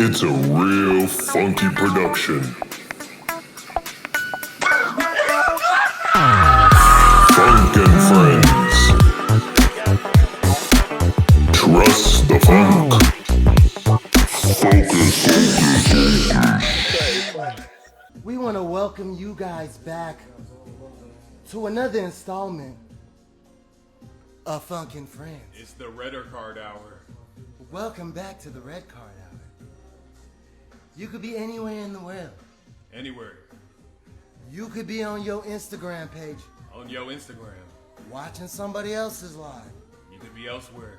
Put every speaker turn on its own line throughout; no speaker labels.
It's a real funky production. Funk and Friends. Trust the funk.
We want to welcome you guys back to another installment of Funk and Friends.
It's the redder card hour.
Welcome back to the Red Card Hour. You could be anywhere in the world.
Anywhere.
You could be on your Instagram page
On your Instagram.
watching somebody else's live.
You could be elsewhere.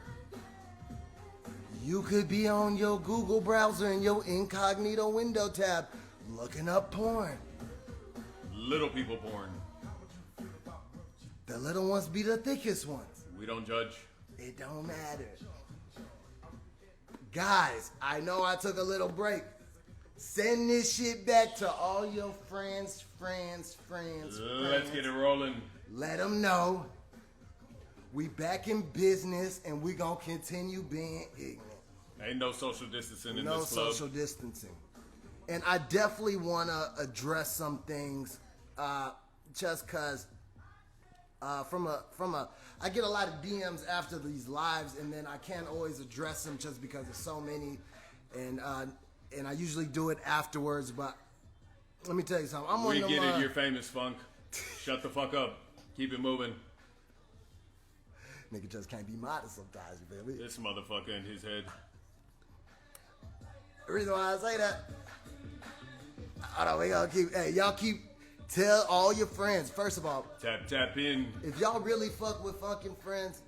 You could be on your Google browser in your incognito window tab looking up porn.
Little people porn.
The little ones be the thickest ones.
We don't judge.
It don't matter. Guys, I know I took a little break. Send this shit back to all your friends.
Let's get it rolling.
Let them know we back in business and we gonna continue being ignorant.
Ain't no social distancing in
No
this club.
social distancing. And I definitely wanna address some things just cause I get a lot of DMs after these lives, and then I can't always address them just because there's so many, and I usually do it afterwards. But let me tell you something. I'm
We
on
get it, you're famous, Funk. Shut the fuck up. Keep it moving.
Nigga just can't be modest sometimes, you feel me?
This motherfucker in his head.
The reason why I say that, hold on, we gonna y'all tell all your friends. First of all,
Tap in.
if y'all really fuck with Funkin' Friends,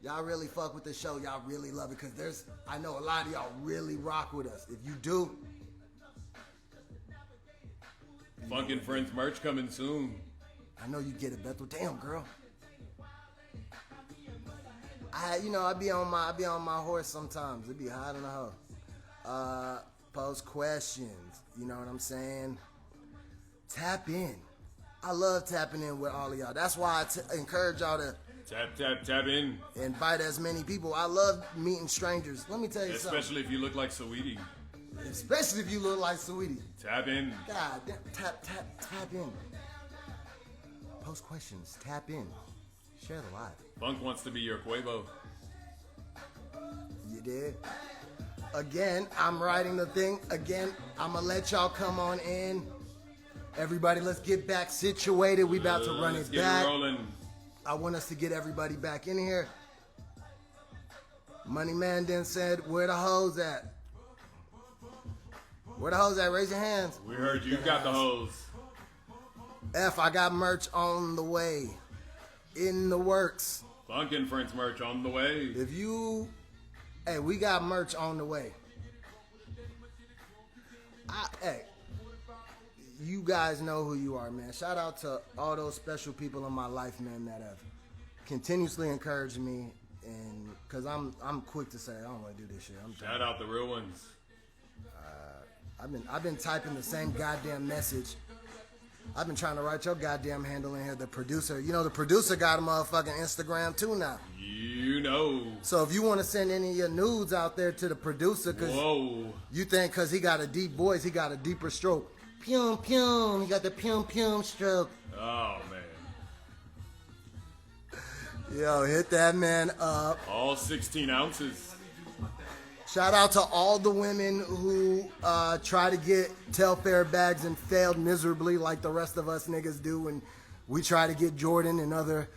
y'all really fuck with the show, y'all really love it, because I know a lot of y'all really rock with us. If you do,
Funk and Friends merch coming soon.
I know you get it, Bethel. Damn, girl. I be on my horse sometimes. It be hot in the hoe. Post questions. You know what I'm saying? Tap in. I love tapping in with all of y'all. That's why I encourage y'all to
Tap in.
invite as many people. I love meeting strangers. Let me tell you something.
Especially if you look like Saweetie.
Especially if you look like Sweetie.
Tap in.
God damn, tap in. Post questions, tap in. Share the live.
Funk wants to be your Quavo.
You did? Again, I'm writing the thing. Again, I'm going to let y'all come on in. Everybody, let's get back situated. We about to run
Let's
it
get
back.
it rolling.
I want us to get everybody back in here. Money Man then said, where the hoes at? Where the hoes at? Raise your hands.
We heard you got the hose.
F, I got merch on the way. In the works.
Funk and Friends merch on the way.
Hey, we got merch on the way. Hey, you guys know who you are, man. Shout out to all those special people in my life, man, that have continuously encouraged me, and because I'm quick to say I don't want to do this shit.
Shout out the real ones.
I've been typing the same goddamn message. I've been trying to write your goddamn handle in here. The producer, the producer got a motherfucking Instagram too now.
You know.
So if you want to send any of your nudes out there to the producer, because you think because he got a deep voice, he got a deeper stroke. Pum, pum. He got the pum, pum stroke.
Oh, man.
Yo, hit that man up.
All 16 ounces.
Shout out to all the women who try to get Telfair bags and failed miserably like the rest of us niggas do, and we try to get Jordan and other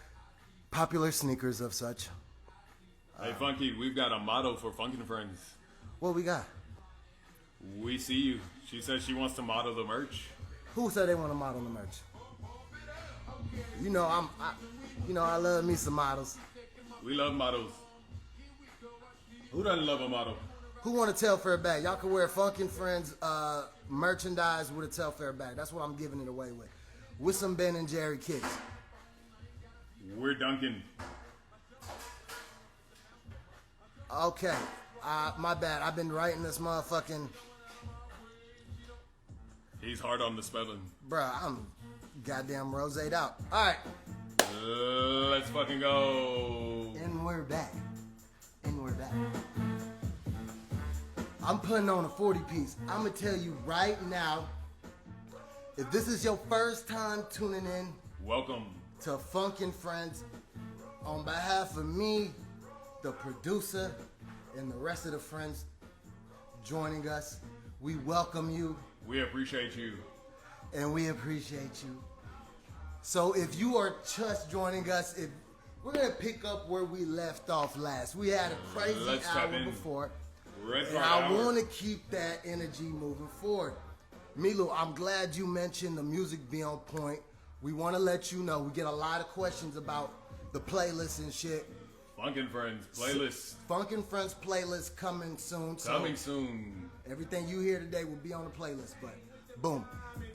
popular sneakers of such.
Hey, Funky, we've got a motto for Funkin' Friends.
What we got?
We see you. She says she wants to model the merch.
Who said they want to model the merch? I love me some models.
We love models. Who doesn't love a model?
Who want a Telfair bag? Y'all can wear Funkin' Friends merchandise with a Telfair bag. That's what I'm giving it away with some Ben and Jerry kicks.
We're Duncan.
Okay, my bad. I've been writing this motherfucking.
He's hard on the spelling.
Bruh, I'm goddamn roséed out. All right.
Let's fucking go.
And we're back. I'm putting on a 40-piece. I'm going to tell you right now, if this is your first time tuning in
Welcome.
to Funkin' Friends, on behalf of me, the producer, and the rest of the friends joining us, we welcome you.
We appreciate you.
And we appreciate you. So if you are just joining us, we're going to pick up where we left off last. We had a crazy hour before. And I want to keep that energy moving forward. Milu, I'm glad you mentioned the music being on point. We want to let you know we get a lot of questions about the playlist and shit.
Funkin' Friends playlist.
Funkin' Friends playlist coming soon.
Coming soon.
Everything you hear today will be on the playlist. But boom,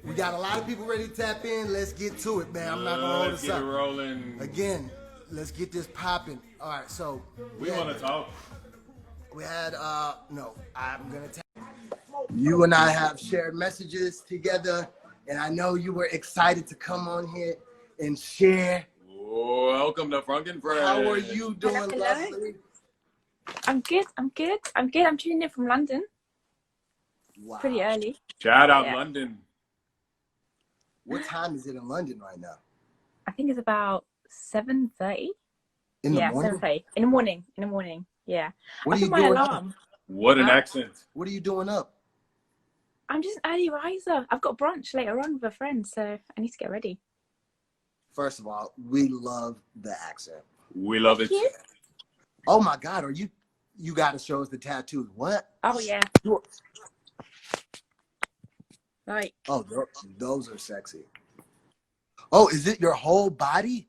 we got a lot of people ready to tap in. Let's get to it, man. I'm not gonna hold us up.
Let's get it rolling.
Again, let's get this popping. All right, so
we want to talk.
We had no. I'm gonna tell you and I have shared messages together, and I know you were excited to come on here and share.
Welcome to Funkin' Friends.
How are you doing,
Hello.
Leslie?
I'm good. I'm tuning in from London.
Wow.
Pretty early.
Shout out
Yeah.
London.
What time is it in London right now?
I think it's about 7:30.
In the
Yeah,
morning?
7:30 in the morning. In the morning. Yeah.
What
I
are you
put my
doing
alarm.
up?
What an
Huh?
accent.
What are you doing up?
I'm just an early riser. I've got brunch later on with a friend, so I need to get ready.
First of all, we love the accent.
We love it.
Thank you.
Oh my God, you gotta show us the tattoos. What?
Oh yeah.
You-
Like
Oh, those are sexy. Oh, is it your whole body?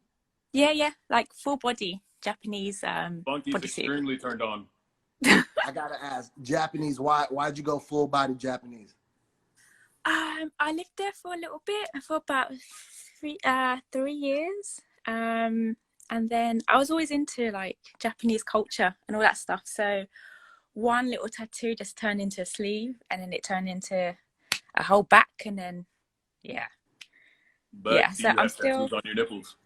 yeah, like full body Japanese
Funky's
bodysuit.
extremely turned on.
I gotta ask, Japanese, why'd you go full body Japanese?
I lived there for a little bit, for about 3 years. And then I was always into like Japanese culture and all that stuff. So one little tattoo just turned into a sleeve, and then it turned into a whole back, and then yeah.
But
Yeah,
do
so
you have
I'm still-
tattoos on your nipples?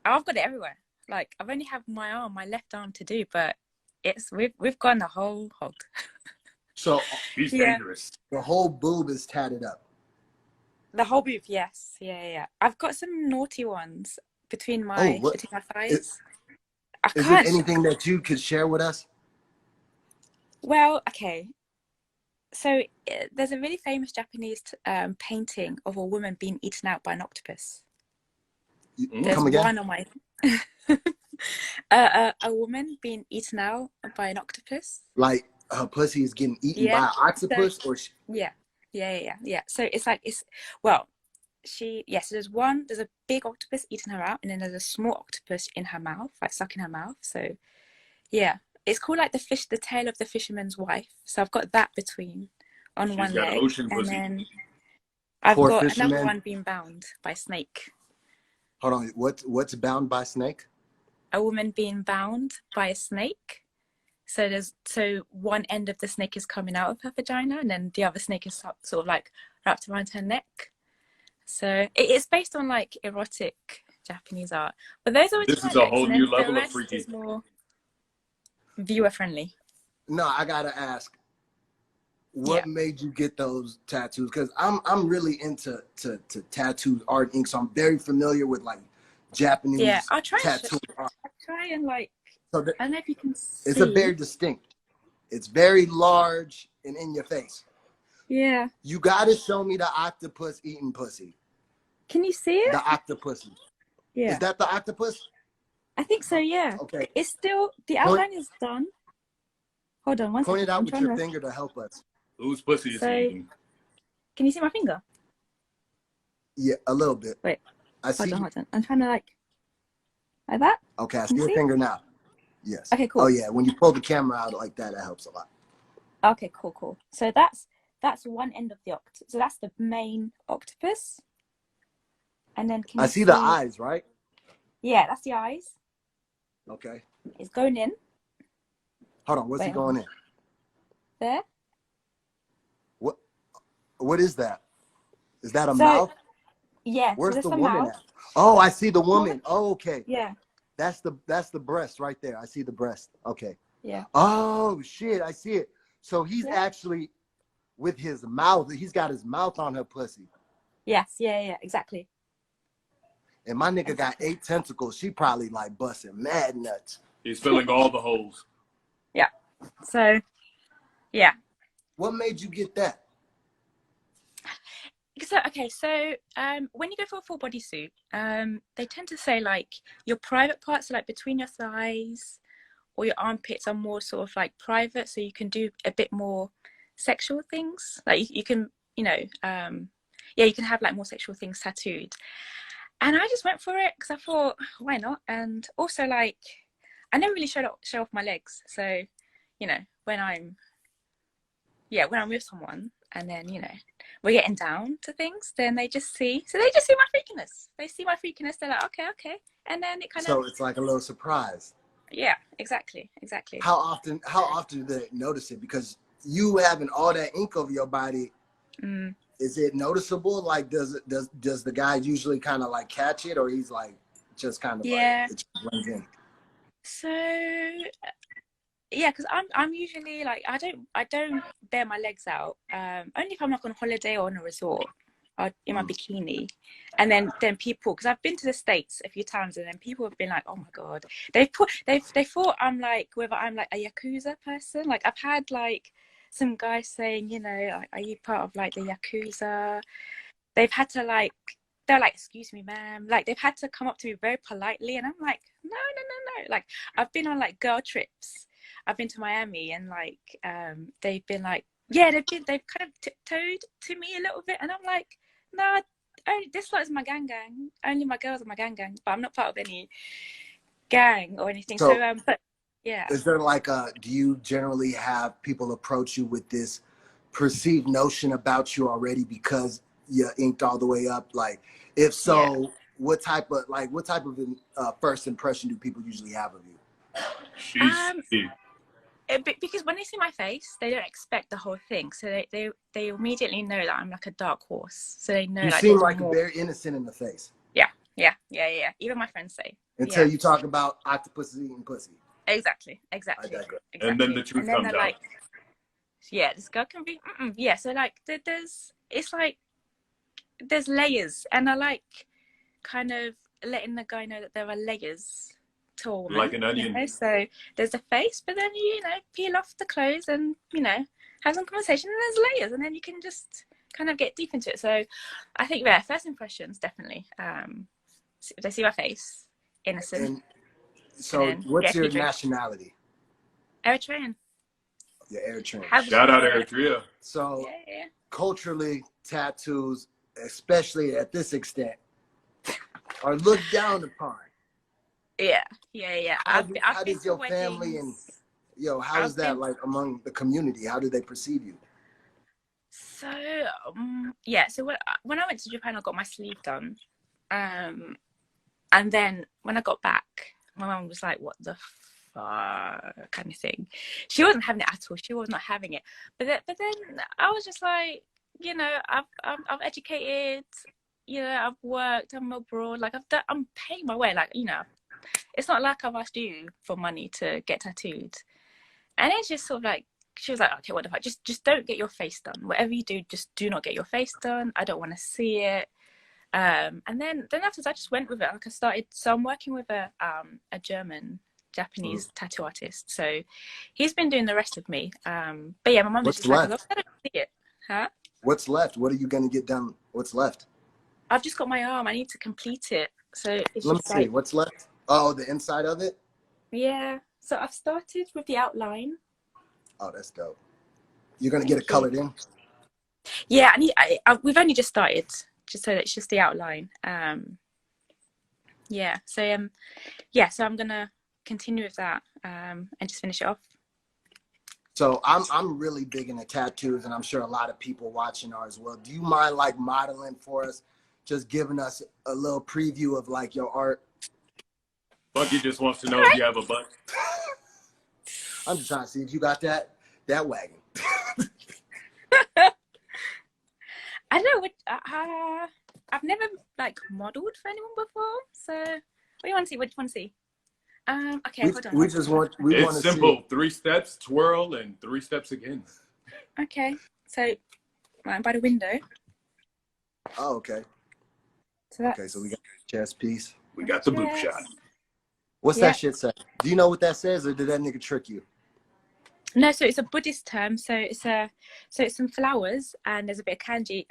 I've got it everywhere. Like I've only have my left arm to do, but we've gone the whole hog.
So
He's
Yeah.
dangerous.
the whole boob is tatted up.
The whole boob, yes, yeah. I've got some naughty ones between my
what-
thighs. I
Is
can't.
it anything that you could share with us?
Well, okay. So there's a really famous Japanese painting of a woman being eaten out by an octopus. There's
Come again?
one on my a woman being eaten out by an octopus.
Like her pussy is getting eaten
Yeah.
by an octopus, or
Yeah. So so there's a big octopus eating her out, and then there's a small octopus in her mouth, like sucking her mouth. So yeah, it's called like the tail of the fisherman's wife. So I've got that between on
She's
one
got
leg,
ocean
and
pussy.
then I've
Poor
got
fisherman.
another one being bound by a snake.
Hold on, what's bound by snake?
A woman being bound by a snake. So one end of the snake is coming out of her vagina, and then the other snake is sort of like wrapped around her neck. So it's based on like erotic Japanese art. But those are
This is a whole new level of freaky.
Is more viewer friendly.
No, I gotta ask. What made you get those tattoos? Because I'm really into tattoos, art, ink, so I'm very familiar with like Japanese
I'll try
tattoo art.
and like
So
I don't know if you can see.
it's a very distinct. It's very large and in your face.
Yeah.
You gotta show me the octopus eating pussy.
Can you see it?
The octopus.
Yeah.
Is that the octopus?
I think so, yeah.
Okay.
It's still the outline is done. Hold on, one
Point
second.
it out
I'm
with
trying
your
to-
finger to help us.
Whose pussy is
So-
he eating?
Can you see my finger?
Yeah, a little bit.
Wait.
I see.
Hold on. I'm trying to like that.
Okay, I
Can
see
you
your
see?
finger now. Yes.
Okay, cool.
Oh yeah, when you pull the camera out like that, that helps a lot.
Okay, cool. So that's one end of the octopus. So that's the main octopus. And then can you
I see the eyes, right?
Yeah, that's the eyes.
Okay.
It's going in
Hold on, what's he
Wait,
going in?
there.
What is that? Is that a
So,
mouth?
Yeah.
Where's
so
the
there's
woman
mouth.
at? Oh, I see the woman. Oh, okay.
Yeah.
That's the breast right there. I see the breast. Okay.
Yeah.
Oh shit, I see it. So he's actually with his mouth. He's got his mouth on her pussy.
Yes, yeah, exactly.
And my nigga got 8 tentacles. She probably like busting mad nuts.
He's filling all the holes.
Yeah. So, yeah.
What made you get that?
So when you go for a full bodysuit, they tend to say like your private parts are like between your thighs or your armpits are more sort of like private, so you can do a bit more sexual things. Like you can, you can have like more sexual things tattooed. And I just went for it because I thought, why not? And also, like, I never really show off my legs. So, when I'm with someone and then, we're getting down to things, then they just see my freakiness. They see my freakiness. They're like, okay. And then it kind of.
So it's like a little surprise.
Yeah, exactly.
How often do they notice it? Because you having all that ink over your body, is it noticeable? Like, does the guy usually kind of like catch it, or he's like just kind of like it just blends in?
So yeah, because I'm usually like I don't bare my legs out. Only if I'm like on holiday or on a resort, or in my bikini, and then people, because I've been to the States a few times, and then people have been like, oh my god, they thought I'm like whether I'm like a Yakuza person. Like I've had like some guys saying, are you part of like the Yakuza? They've had to like, they're like, excuse me, ma'am. Like they've had to come up to me very politely, and I'm like, no. Like I've been on like girl trips. I've been to Miami, and like they've been like, yeah, they've kind of tiptoed to me a little bit, and I'm like, no, this lot is my gang. Only my girls are my gang, but I'm not part of any gang or anything. So but yeah.
Is there like do you generally have people approach you with this perceived notion about you already because you're inked all the way up? Like, if so, what type of first impression do people usually have of you?
Because when they see my face, they don't expect the whole thing, so they immediately know that I'm like a dark horse. So they know
you
like
seem like very innocent in the face.
Yeah. Even my friends say.
Until you talk about octopus eating pussy.
Exactly.
And then the truth comes out.
Like, yeah, this girl can be. Yeah, so like there's layers, and I like kind of letting the guy know that there are layers to a woman.
Like an onion.
So there's a face, but then peel off the clothes and have some conversation, and there's layers, and then you can just kind of get deep into it. So I think first impressions definitely. If they see my face, innocent.
So what's your nationality?
Eritrean.
Yeah, Eritrean.
Shout out Eritrea.
So culturally, tattoos, especially at this extent, are looked down upon.
Yeah.
How does your family and how is that like among the community? How do they perceive you?
So so when I went to Japan, I got my sleeve done, and then when I got back, my mum was like, what the fuck, kind of thing. She wasn't having it at all. She was not having it. But then I was just like, I've educated, I've worked, I'm abroad, like I'm paying my way, like, it's not like I've asked you for money to get tattooed. And it's just sort of like, she was like, okay, what the fuck, just don't get your face done. Whatever you do, just do not get your face done. I don't want to see it. And then afterwards I just went with it. Like I'm working with a Japanese tattoo artist. So he's been doing the rest of me. But yeah, my mum was just like, I don't see it. Huh?
What's left? What are you going to get done? What's left?
I've just got my arm. I need to complete it. So it's
Let me see. What's left? Oh, the inside of it?
Yeah. So I've started with the outline.
Oh, that's dope. You're going to get it colored in?
Yeah, we've only just started. Just so that it's just the outline. So I'm gonna continue with that and just finish it off.
So I'm really big into tattoos, and I'm sure a lot of people watching are as well. Do you mind like modeling for us, just giving us a little preview of like your art?
Bucky just wants to know if you have a butt.
I'm just trying to see if you got that wagon.
I don't know. I've never like modeled for anyone before. So what do you want to see? What do you want to see? Okay, hold on.
We just want
It's
to
simple.
see.
3 steps, twirl, and 3 steps again.
Okay, so right by the window.
Oh, okay.
So that's
Okay, so we got the chest piece.
We got the boob shot.
What's
Yeah.
that shit say? Do you know what that says, or did that nigga trick you?
No, so it's a Buddhist term. So it's some flowers and there's a bit of kanji.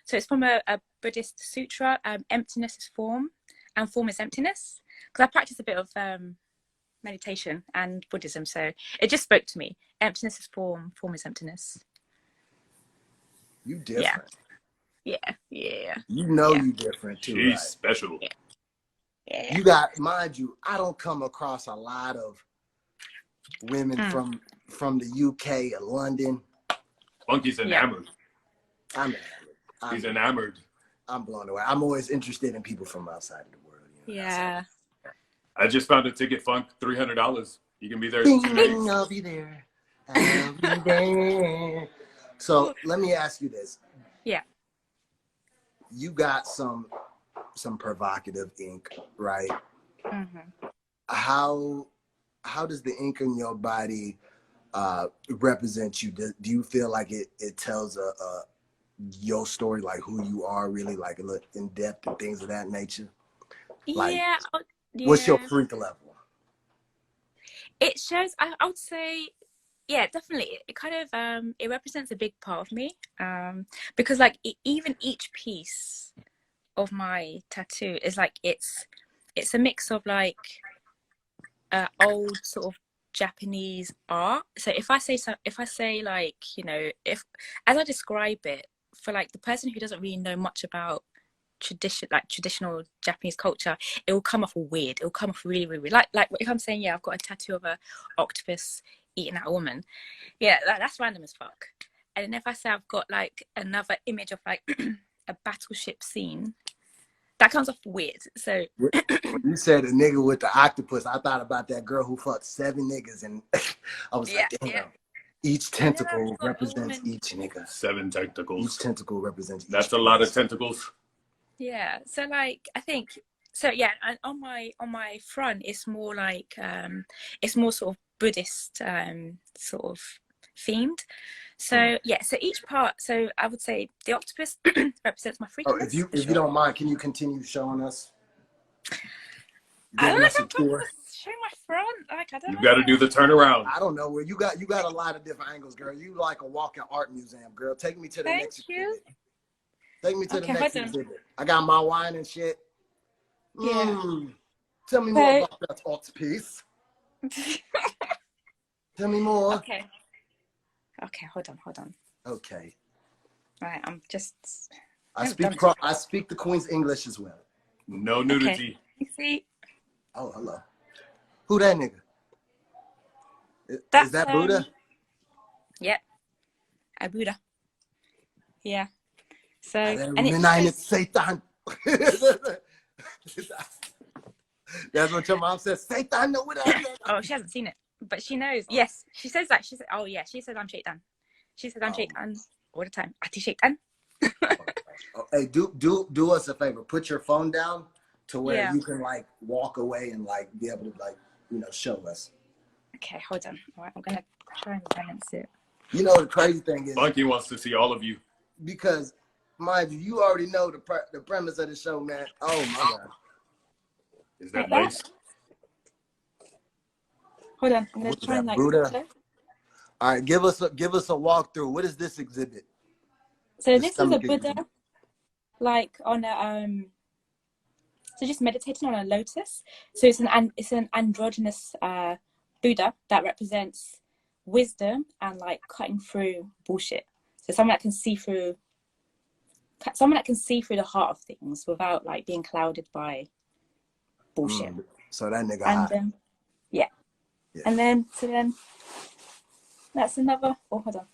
So it's from a Buddhist sutra. Emptiness is form, and form is emptiness. Because I practice a bit of meditation and Buddhism, so it just spoke to me. Emptiness is form, form is emptiness.
You different.
Yeah.
You know
Yeah.
you different too,
She's
right?
special.
Yeah.
You got, mind you, I don't come across a lot of women from the UK or London.
Funky's enamored.
I'm
He's enamored.
I'm blown away. I'm always interested in people from outside of the world. You know,
Yeah.
I just found a ticket, Funk, $300. You can be there in 2 days.
I'll be there. I'll be there. So let me ask you this.
Yeah.
You got some provocative ink, right?
Mm-hmm.
How does the ink in your body represent you? Do you feel like it tells your story, like who you are, really, like a little in depth and things of that nature? Like,
Yeah.
what's your freak level?
It shows. I would say, yeah, definitely. It kind of it represents a big part of me. Because like even each piece of my tattoo is like it's a mix of like old sort of Japanese art. So if I say like, you know, if as I describe it, for like the person who doesn't really know much about traditional Japanese culture, it will come off weird. It will come off really, really weird. Like if I'm saying, yeah, I've got a tattoo of a octopus eating at a woman, yeah, that's random as fuck. And then if I say I've got like another image of like a battleship scene, that comes off weird. So
When you said a nigga with the octopus, I thought about that girl who fucked 7 niggas, and I was like, damn.
yeah.
Each tentacle
got a
represents
woman.
each nigga.
7 tentacles.
Each tentacle represents each.
That's a lot of tentacles.
Yeah. So like I think so. Yeah. And on my front, it's more like it's more sort of Buddhist sort of themed. So yeah. So each part. So I would say the octopus represents my freakiness.
If you don't mind, can you continue showing us?
I don't know
Giving us a tour.
show my front. Like I don't know.
You got to do the turnaround.
I don't know where you got a lot of different angles, girl. You like a walking art museum, girl. Take me to the next exhibit. Take me to the next exhibit. I got my wine and shit.
Yeah.
Tell me more about that octopus. Tell me more.
Okay, hold on.
Okay.
Right, I'm just.
I speak the Queen's English as well.
No nudity.
Okay. You see?
Oh, hello. Who that nigga? Is that Buddha?
Yep. A Buddha. Yeah. So
and it's Satan. That's what your mom says. Satan, know what I said.
Oh, she hasn't seen it, but she knows. Yes, she says that. She said, "Oh yeah," she said, "I'm Shaitan." She said, "I'm Shaitan all the time." Ati Shaitan.
Hey, do us a favor. Put your phone down to where you can like walk away and like be able to like, you know, show us.
Okay, hold on. All right, I'm gonna try and balance it.
You know the crazy thing is,
Funky wants to see all of you.
Because, mind you, you already know the premise of the show, man. Oh my god.
Is that lace?
Hold on, I'm gonna try and like.
Buddha? All right, give us a walkthrough. What is this exhibit?
So this is a Buddha, like on a so just meditating on a lotus. So it's an androgynous Buddha that represents wisdom and like cutting through bullshit. So someone that can see through the heart of things without like being clouded by bullshit.
So that nigga
and yeah. And then that's another. Oh, hold on.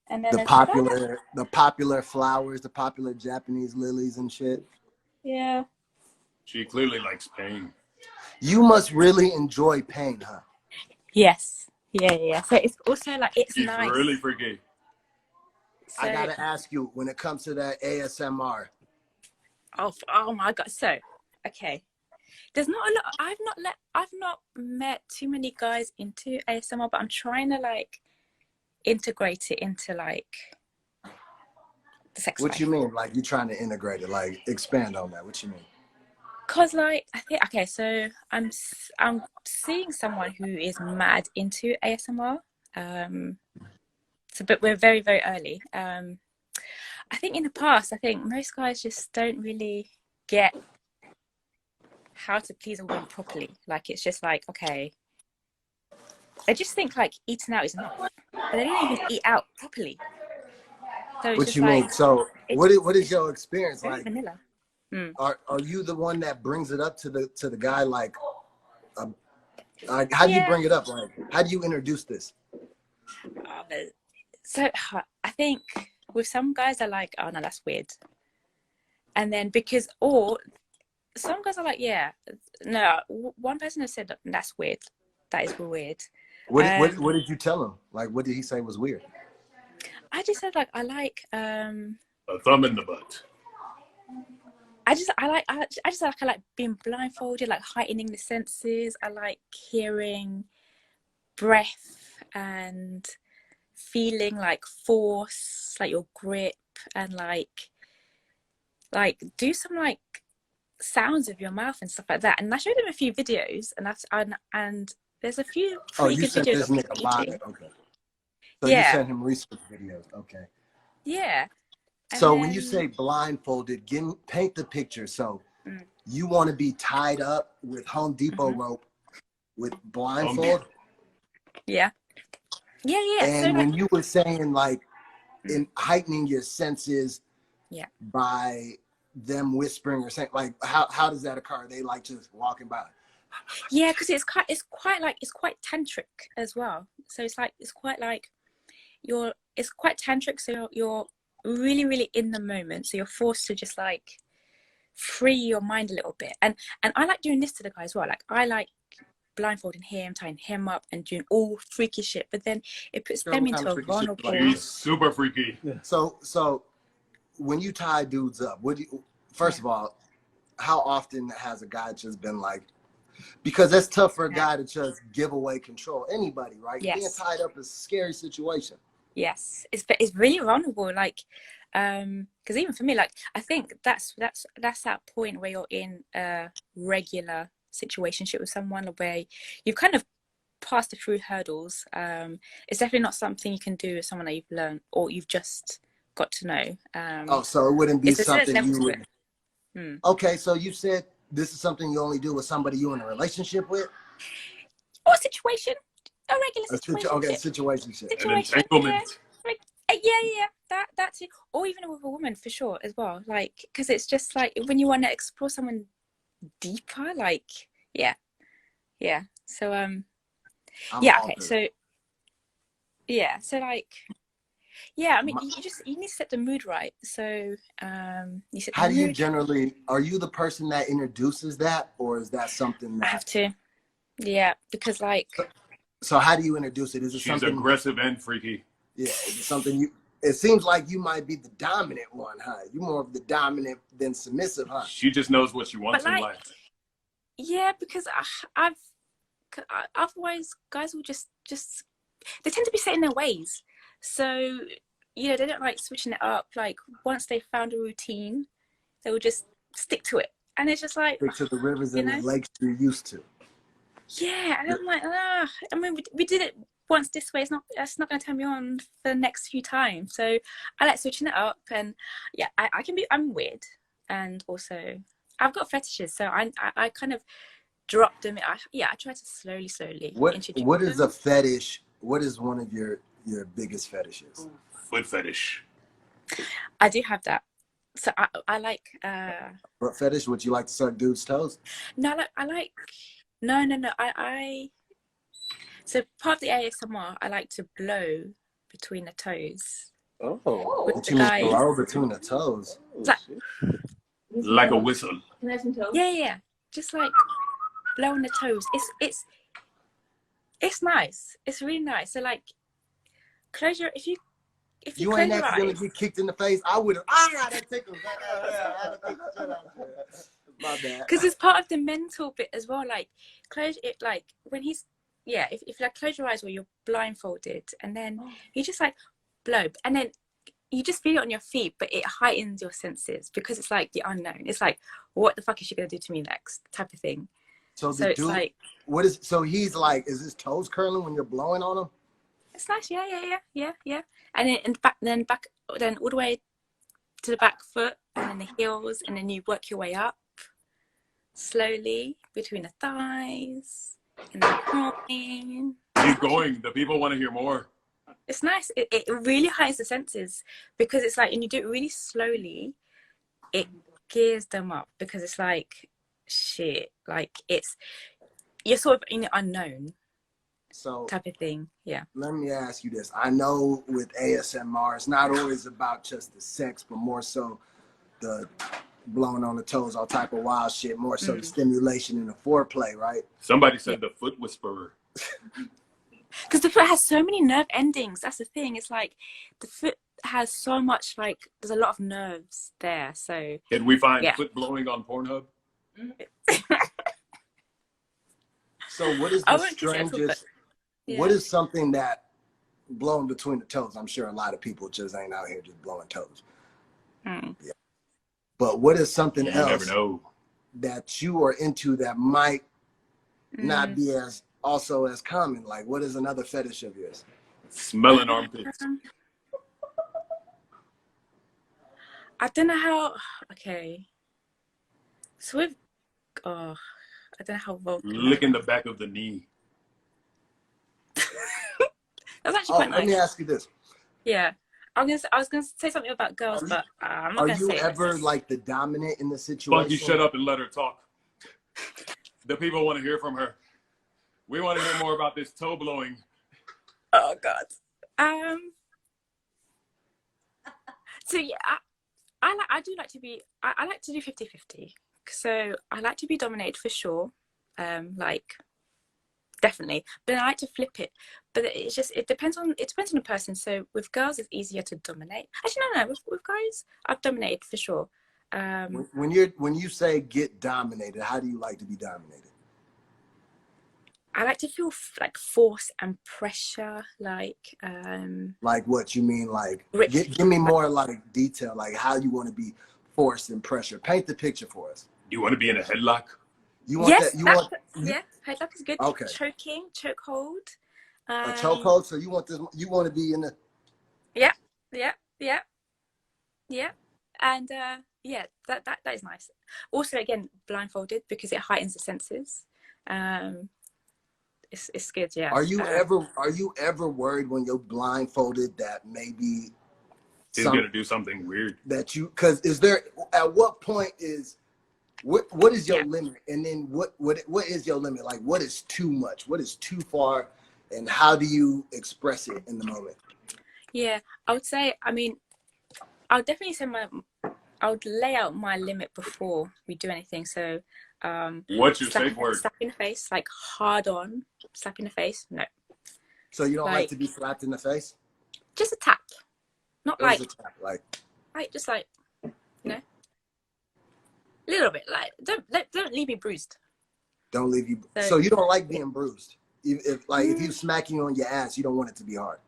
And then
the popular flowers, the popular Japanese lilies and shit.
Yeah.
She clearly likes pain.
You must really enjoy pain, huh?
Yes. Yeah. So it's also like it's
She's
nice.
really freaky.
So, I gotta ask you, when it comes to that ASMR.
Oh my god! So okay. There's not a lot. I've not met too many guys into ASMR, but I'm trying to like integrate it into like the sex
What
life.
you mean? Like, you trying to integrate it? Like, expand on that. What you mean?
Cause like I think okay, so I'm seeing someone who is mad into ASMR. So but we're very, very early. I think in the past, I think most guys just don't really get how to please a woman properly. Like it's just like, okay, they just think like eating out is enough, but they don't even eat out properly. So it's
What
just
you
like,
mean? So what is your experience
very
like?
vanilla.
Are you the one that brings it up to the guy? Like how do you
Yeah.
bring it up? Like, how do you introduce this?
So I think with some guys are like, oh no, that's weird. And then or some guys are like, yeah, no. One person has said that's weird. That is weird.
What did you tell him? Like, what did he say was weird?
I just said like I like
A thumb in the butt.
I just like being blindfolded, like heightening the senses. I like hearing breath and feeling like force, like your grip, and like do some like sounds with your mouth and stuff like that. And I showed him a few videos, and there's a few pretty good videos
this
of
nigga
eating.
live. Okay. So
Yeah.
you sent him research videos. Okay.
Yeah.
So when you say blindfolded, paint the picture. So you want to be tied up with Home Depot rope with blindfold?
Yeah. Yeah.
And
so,
when you were saying like in heightening your senses by them whispering or saying, like, how does that occur? They like just walking by?
Yeah, because it's quite tantric as well. So it's quite like it's quite tantric. So you're really, really in the moment. So you're forced to just like free your mind a little bit. And I like doing this to the guy as well. Like I like blindfolding him, tying him up, and doing all freaky shit. But then it puts them into a vulnerable.
She's super freaky.
Yeah. So when you tie dudes up, first of all, how often has a guy just been like? Because that's tough for a guy to just give away control. Anybody, right?
Yes.
Being tied up is a scary situation.
Yes, it's really vulnerable. Like, because even for me, like, I think that's that point where you're in a regular situationship with someone where you've kind of passed a few hurdles. It's definitely not something you can do with someone that you've learned or you've just got to know.
So it wouldn't be something you would. Okay, so you said this is something you only do with somebody you're in a relationship with?
Or situation. A regular situation.
Okay, situationship.
An entanglement.
Yeah. That too. Or even with a woman for sure as well. Like, because it's just like when you want to explore someone deeper, like, yeah. So, okay. So, yeah. So like, yeah. I mean, you need to set the mood right. So, you set.
How do you generally? Are you the person that introduces that, or is that something that
I have to? Yeah, because like.
So how do you introduce it? Is it
She's
something
aggressive and freaky?
Yeah, is it something you? It seems like you might be the dominant one, huh? You're more of the dominant than submissive, huh?
She just knows what she wants in life.
Yeah, because otherwise guys will just they tend to be set in their ways. So they don't like switching it up. Like once they found a routine, they will just stick to it, and it's just like
stick to the rivers and the lakes you're used to.
Yeah, and I'm like, I mean, we did it once this way. It's not going to turn me on for the next few times. So I like switching it up, and yeah, I'm weird, and also I've got fetishes, so I kind of drop them. I try to slowly introduce.
What is a fetish? What is one of your biggest fetishes?
Foot fetish.
I do have that. So I like.
What fetish? Would you like to suck dudes' toes?
No, I like. No. So part of the ASMR, I like to blow between the toes.
Oh, what you mean blow between the toes?
Like a whistle.
Can I have some toes? Yeah. Just like blow on the toes. It's nice. It's really nice. So like, close your if you
ain't accidentally get kicked in the face, I would have. That tickles. My bad.
Because it's part of the mental bit as well. Like close it, like when he's if like close your eyes or you're blindfolded, and then you just like blow, and then you just feel it on your feet, but it heightens your senses because it's like the unknown. It's like, what the fuck is she gonna do to me next, type of thing.
So
it's like,
what is? So he's like, is his toes curling when you're blowing on him?
it's nice, yeah. And then back, then all the way to the back foot, and then the heels, and then you work your way up slowly between the thighs and the groin.
Keep going. The people want to hear more.
It's nice. It really heightens the senses because it's like, and you do it really slowly, it gears them up because it's like, shit, like you're sort of in the unknown. So type of thing. Yeah.
Let me ask you this. I know with ASMR, it's not always about just the sex, but more so the blowing on the toes, all type of wild shit, more so the stimulation and the foreplay, right?
Somebody said the foot whisperer.
Because the foot has so many nerve endings. That's the thing. It's like the foot has so much, like, there's a lot of nerves there. So
can we find foot blowing on Pornhub?
So what is the strangest? What is something that blowing between the toes? I'm sure a lot of people just ain't out here just blowing toes. Yeah. But what is something else
never know.
that you are into that might not be as common? Like, what is another fetish of yours?
Smelling armpits.
I don't know how. Okay. So with I don't know how vocal.
Licking the back of the knee.
That's actually quite nice.
Let me ask you this.
Yeah. I was gonna say something about girls, but I'm not gonna say it.
Are you ever like the dominant in the situation?
Funky, shut up and let her talk. The people want to hear from her. We want to hear more about this toe blowing.
Oh God. So yeah, I do like to be. I like to do 50-50. So I like to be dominated for sure. Like definitely, but I like to flip it. But it depends on the person. So with girls, it's easier to dominate. Actually, no. With guys, I've dominated for sure.
When you say get dominated, how do you like to be dominated?
I like to feel like force and pressure, like
what you mean, like give me more like detail, like how you want to be forced and pressure. Paint the picture for us.
You want to be in a headlock?
You want that?
Yeah, headlock is good.
Okay.
Choking, chokehold.
A chokehold. So you want this? You want to be in the?
Yeah, and that is nice. Also, again, blindfolded because it heightens the senses. It's good. Yeah.
Are you ever worried when you're blindfolded that maybe
he's gonna do something weird?
Because at what point is what is your limit, and then what is your limit? Like, what is too much? What is too far? And how do you express it in the moment?
Yeah, I would say, I mean, I would definitely say I would lay out my limit before we do anything. So,
what's your safe word?
Slap in the face, like hard on, slap in the face. No.
So you don't like to be slapped in the face?
Just a tap, not
what
like.
Is a tap like? Like
just like, a little bit. Like don't leave me bruised.
Don't leave you. So you don't like being bruised. If you smacking on your ass, you don't want it to be hard.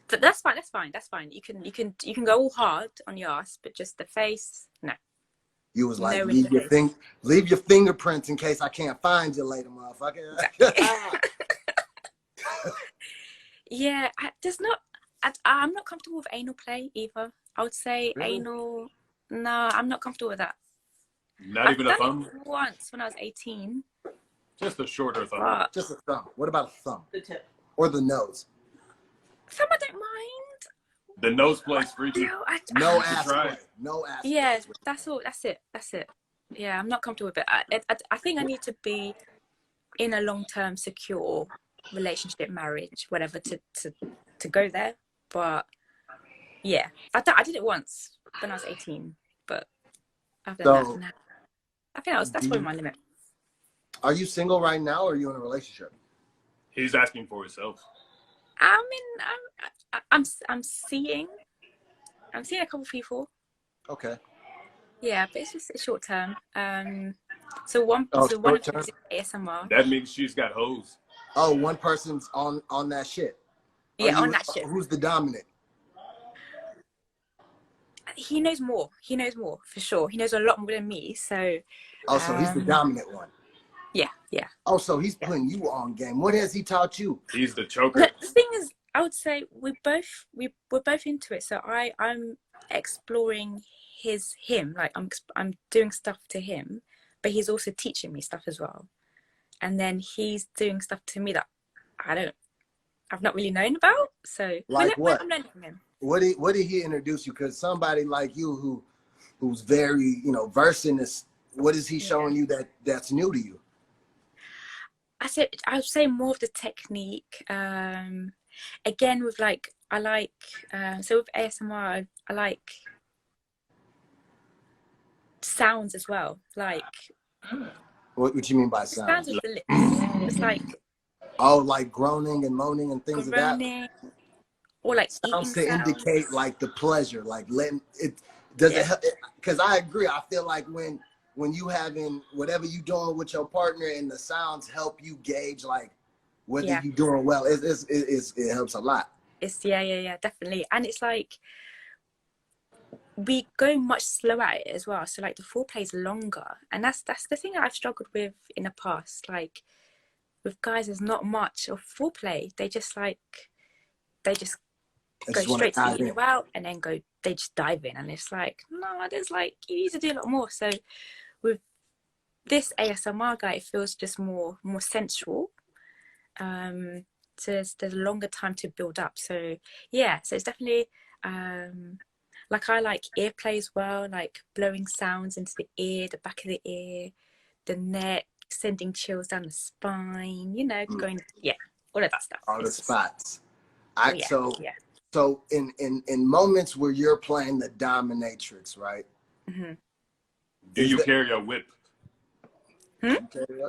That's fine. You can go all hard on your ass, but just the face, no.
You was like, leave your fingerprints in case I can't find you later, motherfucker.
Yeah, I'm not comfortable with anal play either. I would say anal. No, I'm not comfortable with that.
Not even a thumb?
Once when I was 18.
Just a shorter thumb.
Just a thumb. What about a thumb?
The tip.
Or the nose?
Thumb, I don't mind.
The nose play's freaky.
No ass play. No ass play.
Yeah, that's all. That's it. Yeah, I'm not comfortable with it. I think I need to be in a long-term, secure relationship, marriage, whatever, to go there. But yeah, I did it once when I was 18. But after that, I think that's probably my limit.
Are you single right now, or are you in a relationship?
He's asking for himself.
I'm seeing a couple people.
Okay.
Yeah, but it's just short term. So one
Oh,
so one
short
of them
term.
is ASMR.
That means she's got hoes.
Oh, one person's on that shit. Are
Yeah, on
you?
that shit.
Who's the dominant?
He knows more. He knows more for sure. He knows a lot more than me. So,
Oh, so he's the dominant one.
yeah, yeah,
Oh, so he's
yeah.
putting you on game. What has he taught you?
He's the choker.
The thing is, I would say we're both into it. So I'm exploring him. Like I'm doing stuff to him, but he's also teaching me stuff as well. And then he's doing stuff to me that I've not really known about. So
Like what?
I'm learning from him.
What did he introduce you? Because somebody like you who's very versed in this, what is he showing you that's new to you?
I would say more of the technique. Again, with like I like so with ASMR, I like sounds as well. Like
What you mean by
the sounds
sounds?
of the lips. It's like
Oh, like groaning and moaning and things of that.
groaning or like
Sounds
eating
to indicate
sounds.
like the pleasure, like letting it. Does it
Yeah,
help? Because I agree. I feel like when you having whatever you doing with your partner and the sounds help you gauge like whether
yeah.
you doing well. It helps a lot.
It's yeah, definitely. And it's like we go much slower at it as well. So like the foreplay is longer, and that's the thing that I've struggled with in the past. Like with guys, there's not much of foreplay. They just
I
go
just want to
straight to
dive
eating
in.
it out and then they just dive in, and it's like no, there's like you need to do a lot more. So with this ASMR guy, it feels just more sensual. So there's a longer time to build up. So yeah, so it's definitely like I like earplay as well, like blowing sounds into the ear, the back of the ear, the neck, sending chills down the spine, going all of that stuff.
All the
It's just
spots.
oh
I
yeah,
so
yeah.
so in moments where you're playing the dominatrix, right?
Hmm.
Do you carry a whip?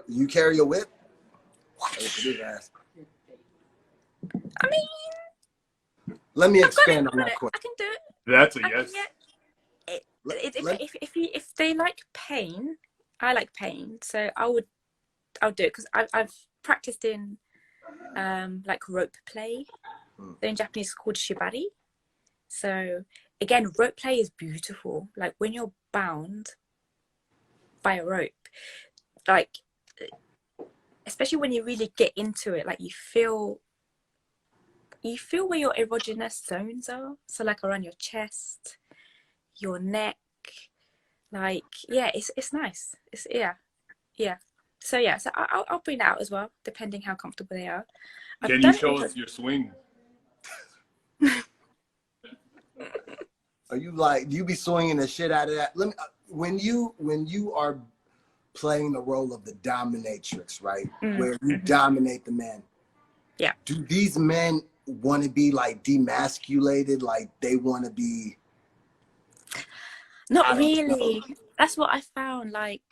You carry a whip?
I mean,
Let me
I've got
expand on that
it.
question.
I can do it.
That's a
I can
yes.
get it.
Let-
If they like pain, I like pain, so I'll do it because I've practiced in like rope play. In Japanese it's called shibari. So again, rope play is beautiful. Like when you're bound by a rope, like especially when you really get into it, like you feel where your erogenous zones are. So like around your chest, your neck, like yeah, it's nice. It's yeah. So yeah, so I'll bring that out as well, depending how comfortable they are. I've
Can you
done it
show
with
us your swing?
Are you like, do you be swinging the shit out of that? Let me, when you are playing the role of the dominatrix, right? Where you dominate the man.
Yeah.
Do these men want to be like demasculated? Like they want to be?
Not really. That's what I found. Like,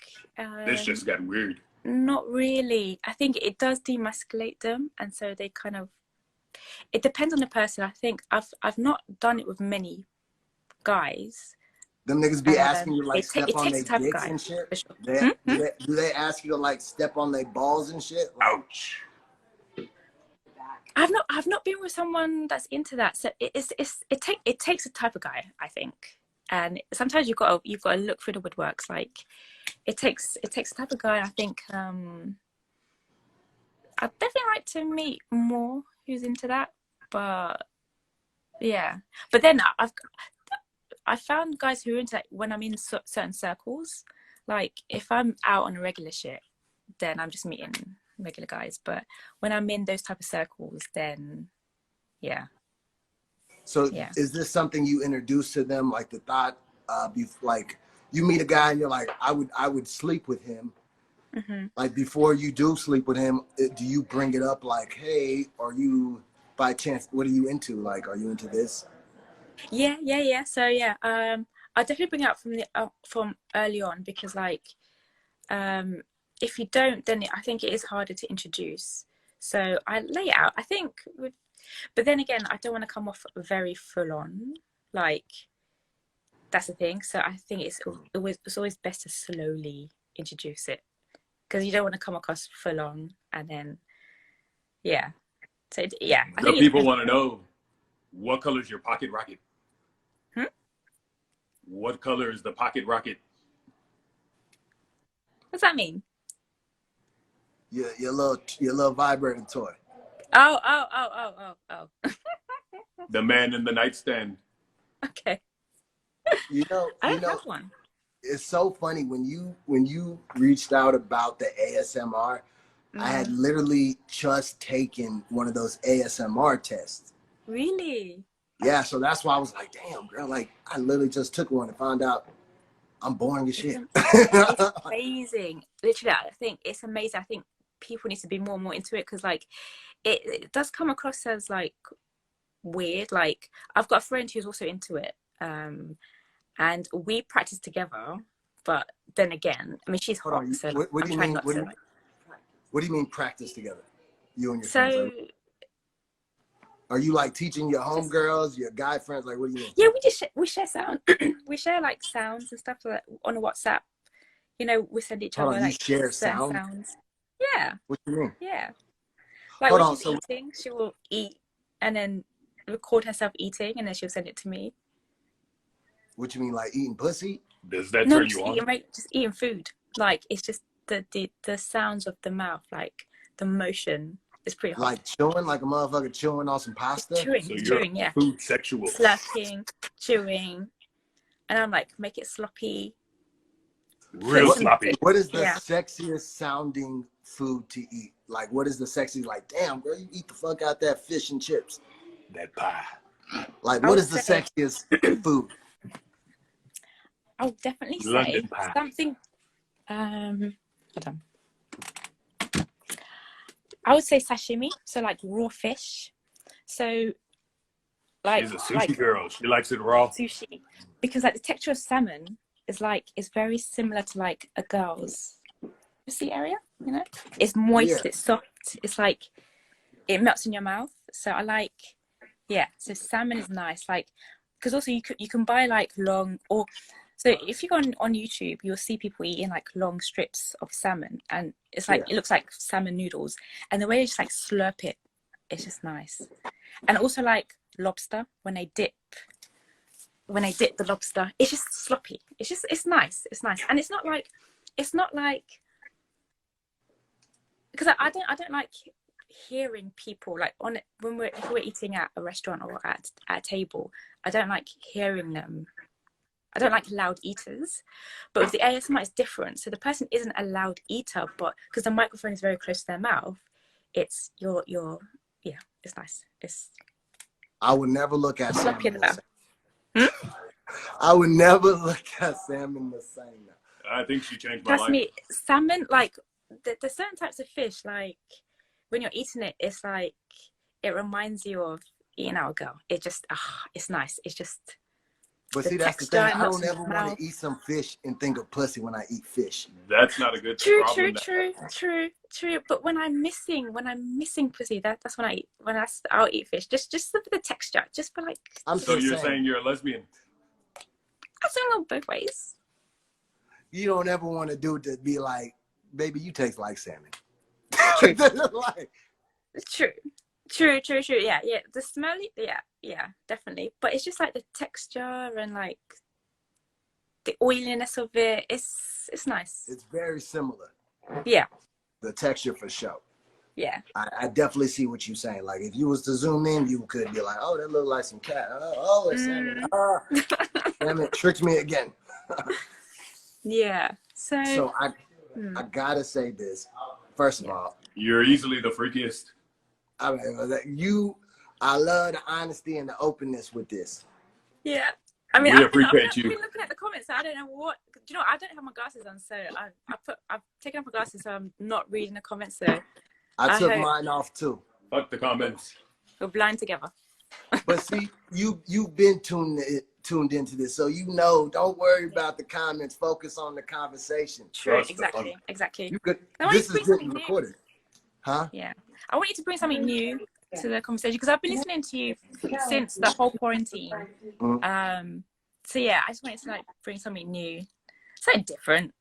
This just got weird.
not really. I think it does demasculate them, and so they kind of. It depends on the person. I think I've not done it with many guys.
Them niggas be asking you like step
It
on
takes
their
the type of
dicks
guy
and shit.
for sure.
Do they ask you to like step on their balls and shit? Like,
Ouch.
I've not been with someone that's into that. So it takes a type of guy, I think. And sometimes you've got to look through the woodworks. Like it takes a type of guy. I think I'd definitely like to meet more who's into that. But yeah, but then I found guys who are into that when I'm in certain circles. Like if I'm out on a regular shit, then I'm just meeting regular guys. But when I'm in those type of circles, then yeah.
so
Yeah.
is this something you introduce to them? Like the thought, like you meet a guy and you're like, I would sleep with him. Like before you do sleep with him, do you bring it up like, hey, are you by chance, what are you into? Like, are you into this?
Yeah. So yeah, I'll definitely bring it up from early on because like, if you don't, then I think it is harder to introduce. So I lay it out. I think, but then again, I don't want to come off very full on. Like, that's the thing. So I think it's always best to slowly introduce it, because you don't want to come across full on and then, yeah. So yeah, I
The
think
people want to know, what color is your pocket rocket? What color is the pocket rocket?
What's that mean?
Your little vibrator toy.
Oh.
The man in the nightstand.
Okay.
You know,
I don't have one.
It's so funny when you reached out about the ASMR. I had literally just taken one of those ASMR tests.
Really?
Yeah, so that's why I was like, damn, girl, like I literally just took one and found out I'm boring as shit.
It's amazing. Literally, I think it's amazing. I think people need to be more and more into it, because like it does come across as like weird. Like I've got a friend who's also into it, and we practice together. But then again, I mean, she's hot, so
what do you mean? What do you mean practice together? You and your friends?
So,
like, are you like teaching your homegirls, your guy friends? Like, what do you mean?
yeah, we share sound. We share like sounds and stuff like on WhatsApp. You know, we send each other like
share
certain sounds. Yeah.
What do you mean?
Yeah. Like when she's eating, she will eat and then record herself eating, and then she'll send it to me.
What you mean, like eating pussy?
Does that turn you on?
Just eating food. Like it's just the sounds of the mouth, like the motion is pretty hot.
Like chewing, like a motherfucker chewing on some pasta?
Chewing, yeah.
Food sexual.
Slurping, chewing. And I'm like, make it sloppy.
Real sloppy.
What is the sexiest sounding food to eat? Like, what is the sexy, like, damn, girl, you eat the fuck out that fish and chips.
That pie.
Like, what is the sexiest food?
I would definitely say something, hold on. I would say sashimi, so like raw fish. So like
she's a sushi girl. She likes it raw.
Sushi, because like the texture of salmon is very similar to like a girl's pussy area. You know, it's moist, it's soft, it's like it melts in your mouth. So I like, so salmon is nice. Like, because also you can buy like long, or so if you go on YouTube, you'll see people eating like long strips of salmon, and it's like it looks like salmon noodles, and the way they just like slurp it, it's just nice. And also like lobster, when they dip the lobster, it's just sloppy. It's nice, and it's not like because I don't like hearing people like on it if we're eating at a restaurant or at a table. I don't like hearing them. I don't like loud eaters, but with the ASMR it's different. So the person isn't a loud eater, but because the microphone is very close to their mouth, it's it's nice.
I would never look at
salmon.
I would never look at salmon the same.
I think she changed my life.
Trust me, salmon, like there's certain types of fish, like when you're eating it, it's like it reminds you of eating out a girl. It just it's nice. It's just.
But see, that's the thing. I don't ever want to eat some fish and think of pussy when I eat fish.
That's not a good problem.
True. But when I'm missing pussy, that's when I eat. I'll eat fish. Just for the texture. Just for like.
So you're saying you're a lesbian?
I think I'll both ways.
You don't ever want to do it to be like, baby, you taste like salmon.
True. Yeah. The smelly, yeah, definitely. But it's just like the texture and like the oiliness of it. It's nice.
It's very similar.
Yeah.
The texture for sure.
Yeah.
I definitely see what you're saying. Like if you was to zoom in, you could be like, oh, that look like some cat. Oh, it's salmon. Damn it, tricked me again.
Yeah. So
I gotta say this. First of all,
you're easily the freakiest.
I mean, I love the honesty and the openness with this.
Yeah. I mean, I've been looking at the comments, so I don't know what. Do you know? I don't have my glasses on, so I've taken off my glasses, so I'm not reading the comments. So
I took mine off too.
Fuck the comments.
We're blind together.
But see, you've been tuned into this, so you know. Don't worry about the comments. Focus on the conversation.
True. Exactly.
You could. This is getting recorded. Huh?
Yeah. I want you to bring something new to the conversation, because I've been listening to you since the whole quarantine. So yeah, I just wanted to like bring something new, something different